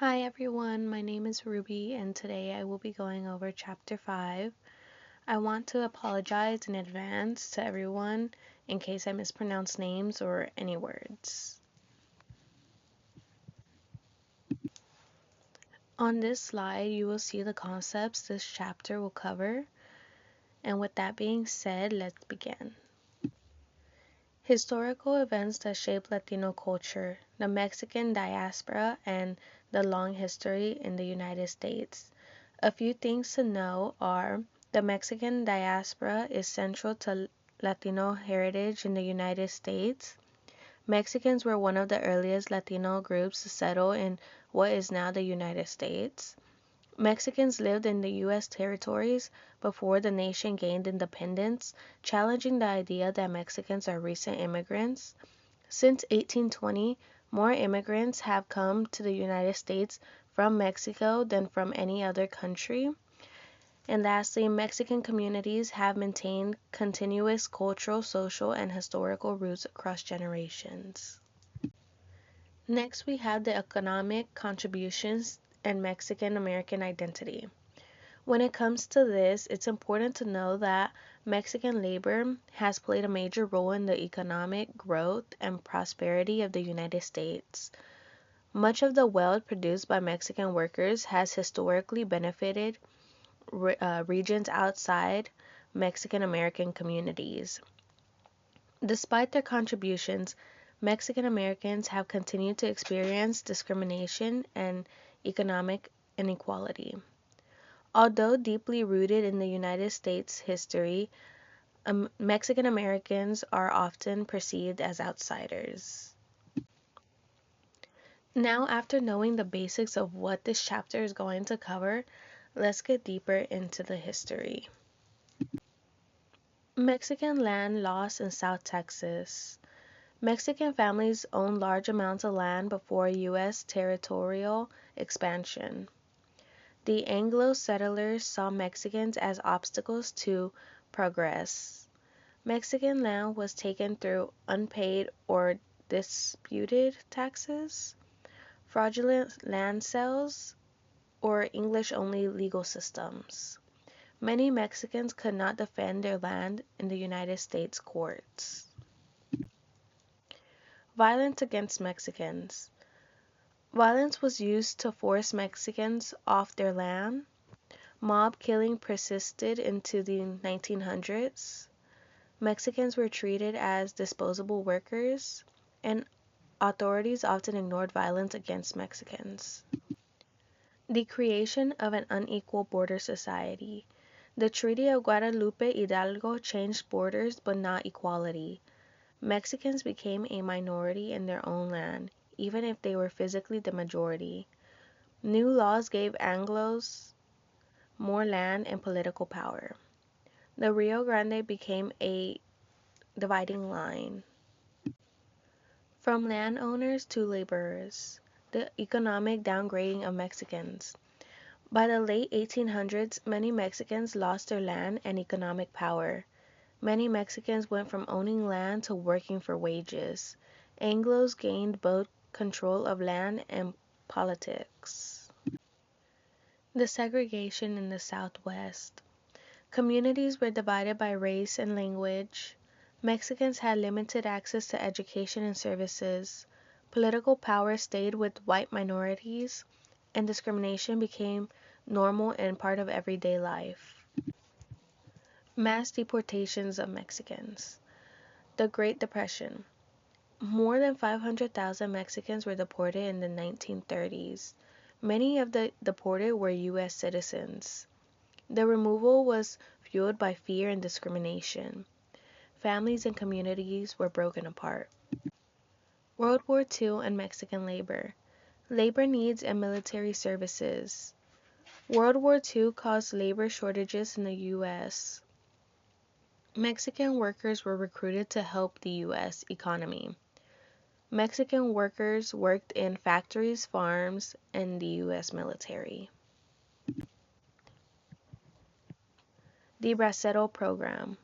Hi everyone, my name is Ruby and today I will be going over Chapter 5. I want to apologize in advance to everyone in case I mispronounce names or any words. On this slide, you will see the concepts this chapter will cover, and with that being said, let's begin. Historical events that shape Latino culture, the Mexican diaspora, and the long history in the United States. A few things to know are the Mexican diaspora is central to Latino heritage in the United States. Mexicans were one of the earliest Latino groups to settle in what is now the United States. Mexicans lived in the U.S. territories before the nation gained independence, challenging the idea that Mexicans are recent immigrants. Since 1820, more immigrants have come to the United States from Mexico than from any other country. And lastly, Mexican communities have maintained continuous cultural, social, and historical roots across generations. Next, we have the economic contributions and Mexican American identity. When it comes to this, it's important to know that Mexican labor has played a major role in the economic growth and prosperity of the United States. Much of the wealth produced by Mexican workers has historically benefited regions outside Mexican American communities. Despite their contributions, Mexican Americans have continued to experience discrimination and economic inequality. Although deeply rooted in the United States history, Mexican Americans are often perceived as outsiders. Now, after knowing the basics of what this chapter is going to cover, let's get deeper into the history. Mexican land loss in South Texas. Mexican families owned large amounts of land before U.S. territorial expansion. The Anglo settlers saw Mexicans as obstacles to progress. Mexican land was taken through unpaid or disputed taxes, fraudulent land sales, or English-only legal systems. Many Mexicans could not defend their land in the United States courts. Violence against Mexicans. Violence was used to force Mexicans off their land. Mob killing persisted into the 1900s. Mexicans were treated as disposable workers, and authorities often ignored violence against Mexicans. The creation of an unequal border society. The Treaty of Guadalupe Hidalgo changed borders but not equality. Mexicans became a minority in their own land, even if they were physically the majority. New laws gave Anglos more land and political power. The Rio Grande became a dividing line. From landowners to laborers. The economic downgrading of Mexicans. By the late 1800s, many Mexicans lost their land and economic power. Many Mexicans went from owning land to working for wages. Anglos gained both control of land and politics. The segregation in the Southwest. Communities were divided by race and language. Mexicans had limited access to education and services. Political power stayed with white minorities, and discrimination became normal and part of everyday life. Mass deportations of Mexicans. The Great Depression. More than 500,000 Mexicans were deported in the 1930s. Many of the deported were U.S. citizens. The removal was fueled by fear and discrimination. Families and communities were broken apart. World War II and Mexican labor. Labor needs and military services. World War II caused labor shortages in the U.S. Mexican workers were recruited to help the U.S. economy. Mexican workers worked in factories, farms, and the U.S. military. The Bracero Program.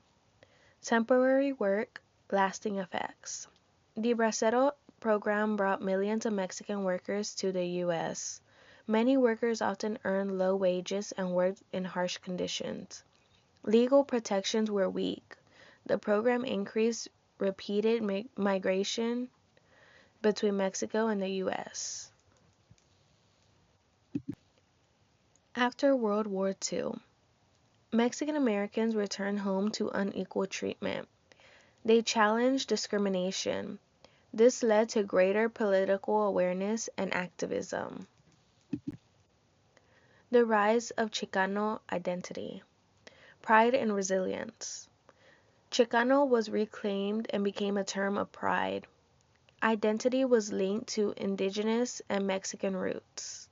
Temporary work, lasting effects. The Bracero program brought millions of Mexican workers to the U.S. Many workers often earned low wages and worked in harsh conditions. Legal protections were weak. The program increased repeated migration between Mexico and the U.S. After World War II, Mexican Americans returned home to unequal treatment. They challenged discrimination. This led to greater political awareness and activism. The rise of Chicano identity, pride and resilience. Chicano was reclaimed and became a term of pride. Identity was linked to indigenous and Mexican roots.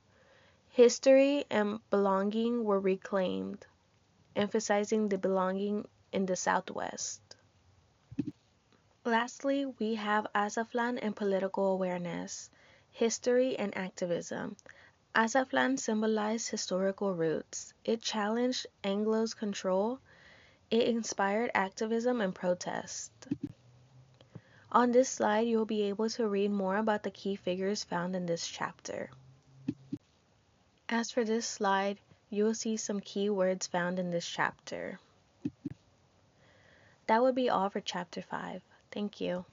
History and belonging were reclaimed, emphasizing the belonging in the Southwest. Lastly, we have Azaflan and political awareness, history and activism. Azaflan symbolized historical roots. It challenged Anglo's control. It inspired activism and protest. On this slide, you'll be able to read more about the key figures found in this chapter. As for this slide, you will see some key words found in this chapter. That would be all for chapter 5. Thank you.